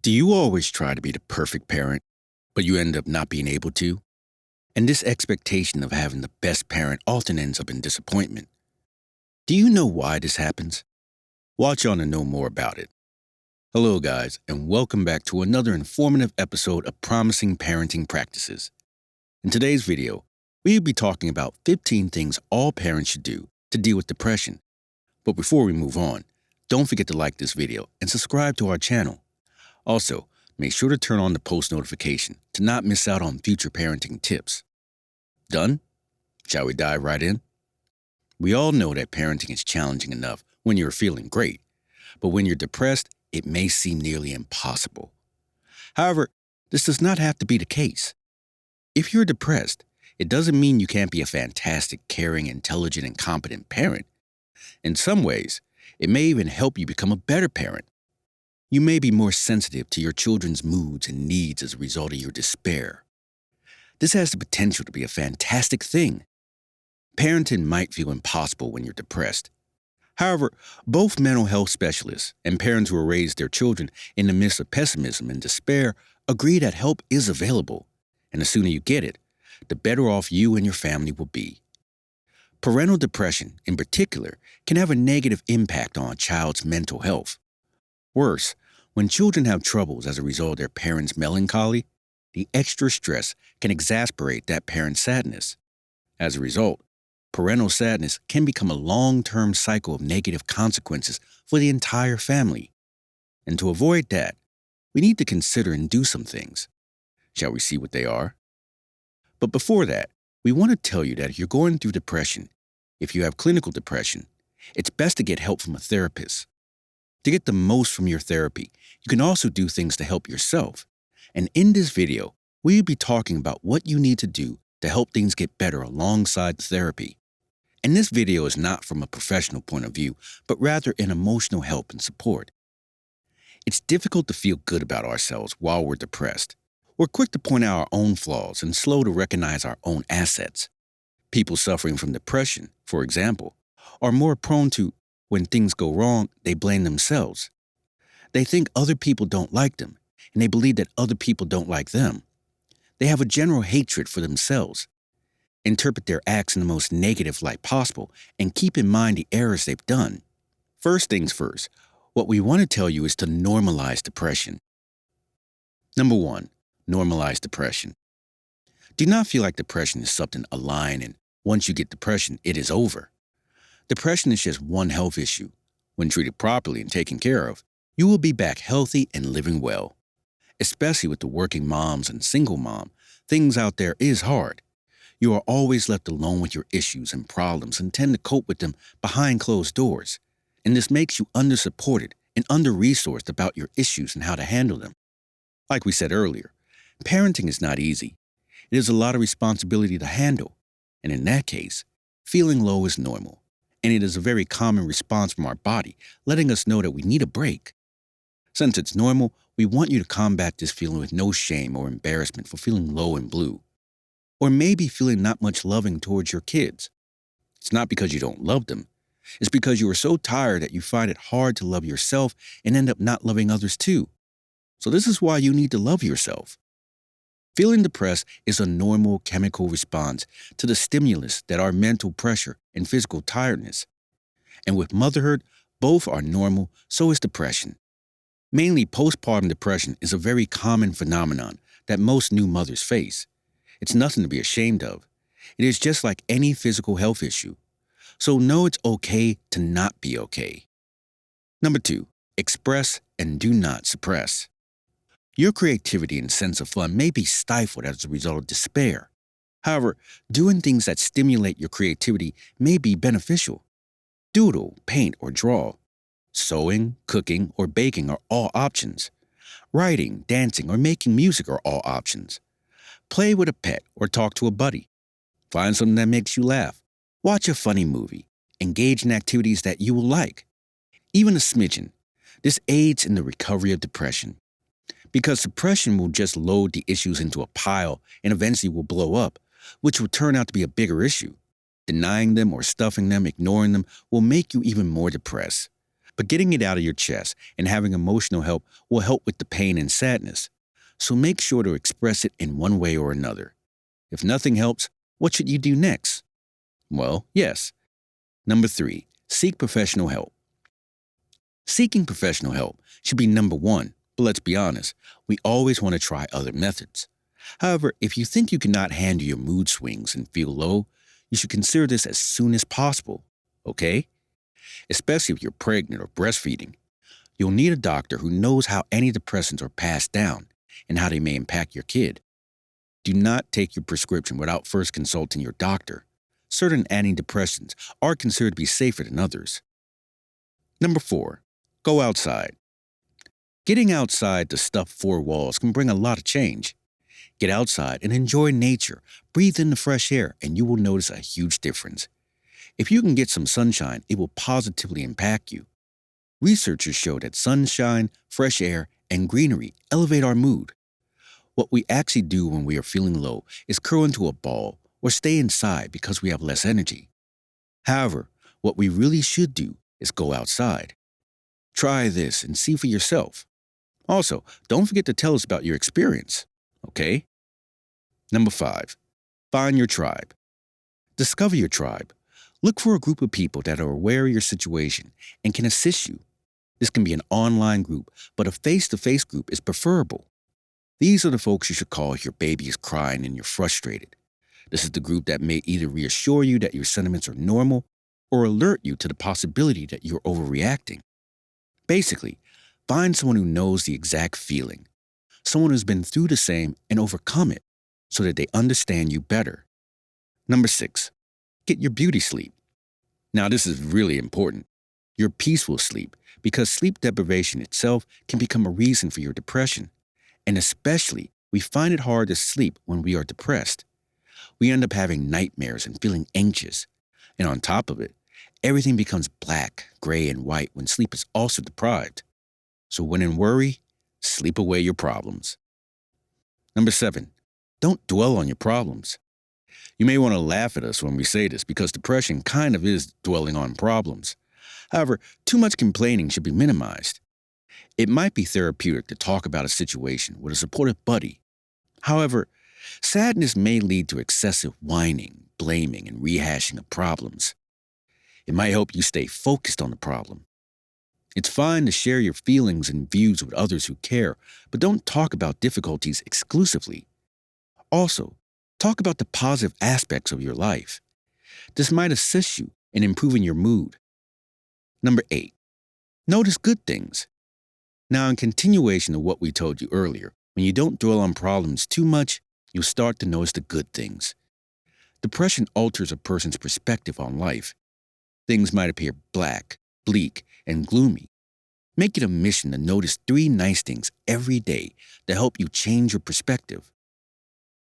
Do you always try to be the perfect parent, but you end up not being able to? And this expectation of having the best parent often ends up in disappointment. Do you know why this happens? Watch on to know more about it. Hello, guys, and welcome back to another informative episode of Promising Parenting Practices. In today's video, we'll be talking about 15 things all parents should do to deal with depression. But before we move on, don't forget to like this video and subscribe to our channel. Also, make sure to turn on the post notification to not miss out on future parenting tips. Done? Shall we dive right in? We all know that parenting is challenging enough when you're feeling great, but when you're depressed, it may seem nearly impossible. However, this does not have to be the case. If you're depressed, it doesn't mean you can't be a fantastic, caring, intelligent, and competent parent. In some ways, it may even help you become a better parent. You may be more sensitive to your children's moods and needs as a result of your despair. This has the potential to be a fantastic thing. Parenting might feel impossible when you're depressed. However, both mental health specialists and parents who raise their children in the midst of pessimism and despair agree that help is available, and the sooner you get it, the better off you and your family will be. Parental depression, in particular, can have a negative impact on a child's mental health. Worse, when children have troubles as a result of their parents' melancholy, the extra stress can exacerbate that parent's sadness. As a result, parental sadness can become a long-term cycle of negative consequences for the entire family. And to avoid that, we need to consider and do some things. Shall we see what they are? But before that, we want to tell you that if you're going through depression, if you have clinical depression, it's best to get help from a therapist. To get the most from your therapy, you can also do things to help yourself. And in this video, we'll be talking about what you need to do to help things get better alongside the therapy. And this video is not from a professional point of view, but rather an emotional help and support. It's difficult to feel good about ourselves while we're depressed. We're quick to point out our own flaws and slow to recognize our own assets. People suffering from depression, for example, are more prone to, when things go wrong, they blame themselves. They think other people don't like them, and they believe that other people don't like them. They have a general hatred for themselves. Interpret their acts in the most negative light possible, and keep in mind the errors they've done. First things first, what we want to tell you is to normalize depression. Number 1, normalize depression. Do not feel like depression is something a line, and once you get depression, it is over. Depression is just one health issue. When treated properly and taken care of, you will be back healthy and living well. Especially with the working moms and single mom, things out there is hard. You are always left alone with your issues and problems and tend to cope with them behind closed doors. And this makes you under-supported and under-resourced about your issues and how to handle them. Like we said earlier, parenting is not easy. It is a lot of responsibility to handle. And in that case, feeling low is normal. And it is a very common response from our body, letting us know that we need a break. Since it's normal, we want you to combat this feeling with no shame or embarrassment for feeling low and blue. Or maybe feeling not much loving towards your kids. It's not because you don't love them. It's because you are so tired that you find it hard to love yourself and end up not loving others too. So this is why you need to love yourself. Feeling depressed is a normal chemical response to the stimulus that are mental pressure and physical tiredness. And with motherhood, both are normal, so is depression. Mainly postpartum depression is a very common phenomenon that most new mothers face. It's nothing to be ashamed of. It is just like any physical health issue. So know it's okay to not be okay. Number 2, express and do not suppress. Your creativity and sense of fun may be stifled as a result of despair. However, doing things that stimulate your creativity may be beneficial. Doodle, paint, or draw. Sewing, cooking, or baking are all options. Writing, dancing, or making music are all options. Play with a pet or talk to a buddy. Find something that makes you laugh. Watch a funny movie. Engage in activities that you will like. Even a smidgen. This aids in the recovery of depression. Because suppression will just load the issues into a pile and eventually will blow up, which will turn out to be a bigger issue. Denying them or stuffing them, ignoring them, will make you even more depressed. But getting it out of your chest and having emotional help will help with the pain and sadness. So make sure to express it in one way or another. If nothing helps, what should you do next? Well, yes. Number 3, seek professional help. Seeking professional help should be number 1, but let's be honest, we always want to try other methods. However, if you think you cannot handle your mood swings and feel low, you should consider this as soon as possible, okay? Especially if you're pregnant or breastfeeding. You'll need a doctor who knows how antidepressants are passed down and how they may impact your kid. Do not take your prescription without first consulting your doctor. Certain antidepressants are considered to be safer than others. Number 4, go outside. Getting outside the stuffed 4 walls can bring a lot of change. Get outside and enjoy nature, breathe in the fresh air, and you will notice a huge difference. If you can get some sunshine, it will positively impact you. Researchers show that sunshine, fresh air, and greenery elevate our mood. What we actually do when we are feeling low is curl into a ball or stay inside because we have less energy. However, what we really should do is go outside. Try this and see for yourself. Also, don't forget to tell us about your experience, okay? Number 5, find your tribe. Discover your tribe. Look for a group of people that are aware of your situation and can assist you. This can be an online group, but a face-to-face group is preferable. These are the folks you should call if your baby is crying and you're frustrated. This is the group that may either reassure you that your sentiments are normal or alert you to the possibility that you're overreacting. Basically, find someone who knows the exact feeling, someone who's been through the same and overcome it so that they understand you better. Number 6, get your beauty sleep. Now, this is really important. Your peaceful sleep, because sleep deprivation itself can become a reason for your depression. And especially, we find it hard to sleep when we are depressed. We end up having nightmares and feeling anxious. And on top of it, everything becomes black, gray, and white when sleep is also deprived. So when in worry, sleep away your problems. Number 7, don't dwell on your problems. You may want to laugh at us when we say this because depression kind of is dwelling on problems. However, too much complaining should be minimized. It might be therapeutic to talk about a situation with a supportive buddy. However, sadness may lead to excessive whining, blaming, and rehashing of problems. It might help you stay focused on the problem. It's fine to share your feelings and views with others who care, but don't talk about difficulties exclusively. Also, talk about the positive aspects of your life. This might assist you in improving your mood. Number 8, notice good things. Now, in continuation of what we told you earlier, when you don't dwell on problems too much, you'll start to notice the good things. Depression alters a person's perspective on life. Things might appear black, bleak, and gloomy. Make it a mission to notice 3 nice things every day to help you change your perspective.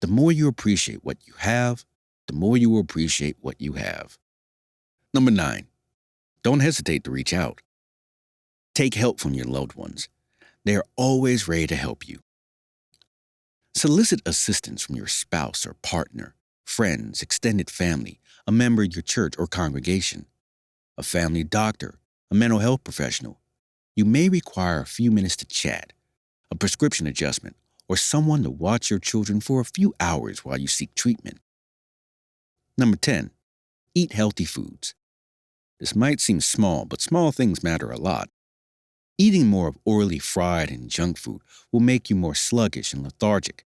The more you appreciate what you have, the more you will appreciate what you have. Number 9, don't hesitate to reach out. Take help from your loved ones. They are always ready to help you. Solicit assistance from your spouse or partner, friends, extended family, a member of your church or congregation, a family doctor, a mental health professional. You may require a few minutes to chat, a prescription adjustment, or someone to watch your children for a few hours while you seek treatment. Number 10, eat healthy foods. This might seem small, but small things matter a lot. Eating more of oily, fried, and junk food will make you more sluggish and lethargic,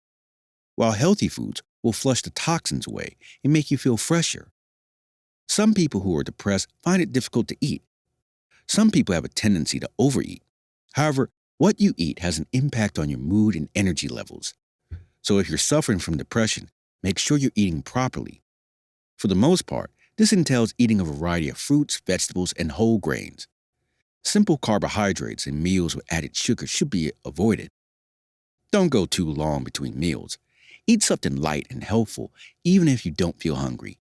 while healthy foods will flush the toxins away and make you feel fresher. Some people who are depressed find it difficult to eat. Some people have a tendency to overeat. However, what you eat has an impact on your mood and energy levels. So if you're suffering from depression, make sure you're eating properly. For the most part, this entails eating a variety of fruits, vegetables, and whole grains. Simple carbohydrates and meals with added sugar should be avoided. Don't go too long between meals. Eat something light and healthful, even if you don't feel hungry.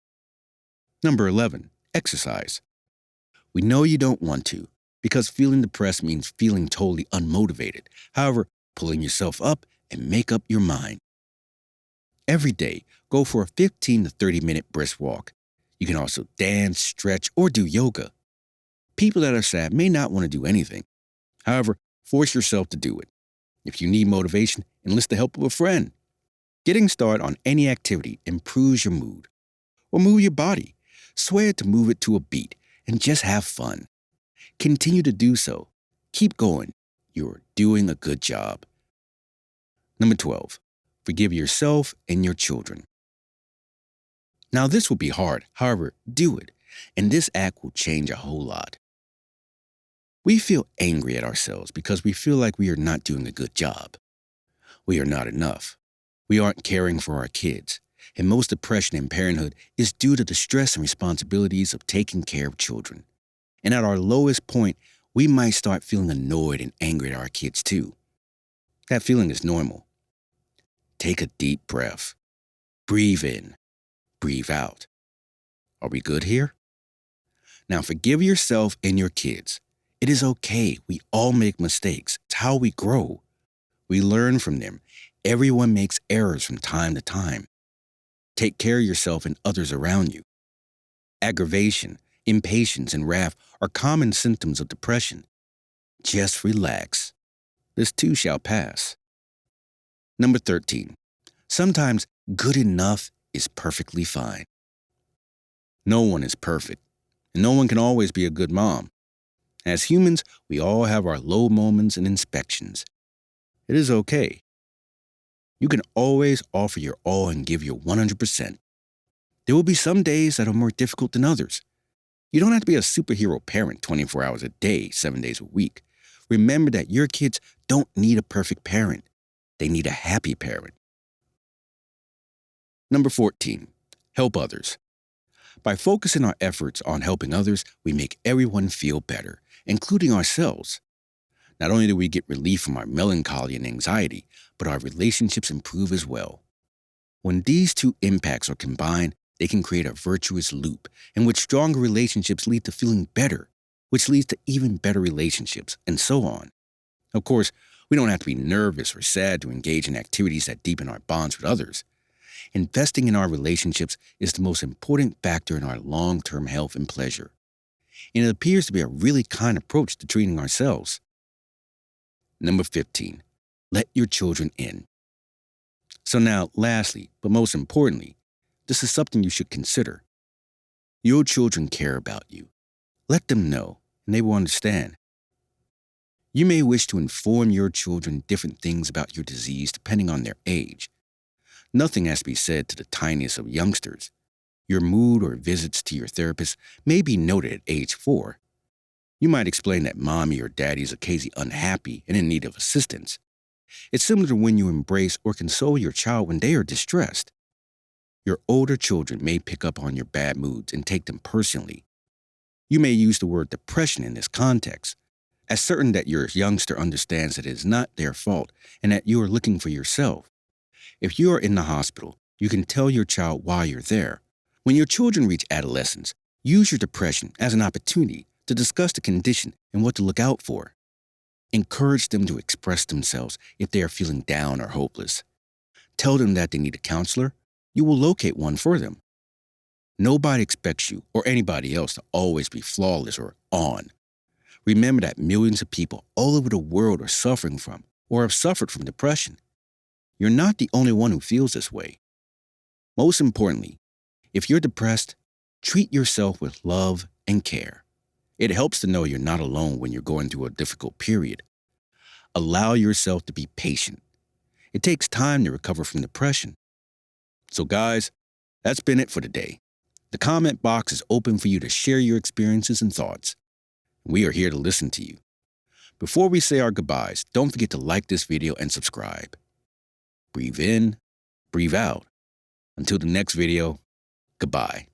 Number 11, exercise. We know you don't want to, because feeling depressed means feeling totally unmotivated. However, pulling yourself up and make up your mind. Every day, go for a 15 to 30-minute brisk walk. You can also dance, stretch, or do yoga. People that are sad may not want to do anything. However, force yourself to do it. If you need motivation, enlist the help of a friend. Getting started on any activity improves your mood. Or move your body. Swear to move it to a beat and just have fun. Continue to do so. Keep going. You're doing a good job. Number 12. Forgive yourself and your children. Now, this will be hard. However, do it, and this act will change a whole lot. We feel angry at ourselves because we feel like we are not doing a good job. We are not enough. We aren't caring for our kids, and most depression in parenthood is due to the stress and responsibilities of taking care of children. And at our lowest point, we might start feeling annoyed and angry at our kids too. That feeling is normal. Take a deep breath. Breathe in. Breathe out. Are we good here? Now forgive yourself and your kids. It is okay. We all make mistakes. It's how we grow. We learn from them. Everyone makes errors from time to time. Take care of yourself and others around you. Aggravation, impatience, and wrath are common symptoms of depression. Just relax. This too shall pass. Number 13. Sometimes good enough is perfectly fine. No one is perfect, and no one can always be a good mom. As humans, we all have our low moments and inspections. It is okay. You can always offer your all and give your 100%. There will be some days that are more difficult than others. You don't have to be a superhero parent 24 hours a day, 7 days a week. Remember that your kids don't need a perfect parent. They need a happy parent. Number 14. Help others. By focusing our efforts on helping others, we make everyone feel better, including ourselves. Not only do we get relief from our melancholy and anxiety, but our relationships improve as well. When these two impacts are combined, they can create a virtuous loop in which stronger relationships lead to feeling better, which leads to even better relationships, and so on. Of course, we don't have to be nervous or sad to engage in activities that deepen our bonds with others. Investing in our relationships is the most important factor in our long-term health and pleasure. And it appears to be a really kind approach to treating ourselves. Number 15. Let your children in. So now, lastly, but most importantly, this is something you should consider. Your children care about you. Let them know, and they will understand. You may wish to inform your children different things about your disease depending on their age. Nothing has to be said to the tiniest of youngsters. Your mood or visits to your therapist may be noted at age 4. You might explain that mommy or daddy is occasionally unhappy and in need of assistance. It's similar to when you embrace or console your child when they are distressed. Your older children may pick up on your bad moods and take them personally. You may use the word depression in this context, as certain that your youngster understands that it is not their fault and that you are looking for yourself. If you are in the hospital, you can tell your child why you're there. When your children reach adolescence, use your depression as an opportunity to discuss the condition and what to look out for. Encourage them to express themselves if they are feeling down or hopeless. Tell them that they need a counselor. You will locate one for them. Nobody expects you or anybody else to always be flawless or on. Remember that millions of people all over the world are suffering from or have suffered from depression. You're not the only one who feels this way. Most importantly, if you're depressed, treat yourself with love and care. It helps to know you're not alone when you're going through a difficult period. Allow yourself to be patient. It takes time to recover from depression. So guys, that's been it for today. The comment box is open for you to share your experiences and thoughts. We are here to listen to you. Before we say our goodbyes, don't forget to like this video and subscribe. Breathe in, breathe out. Until the next video, goodbye.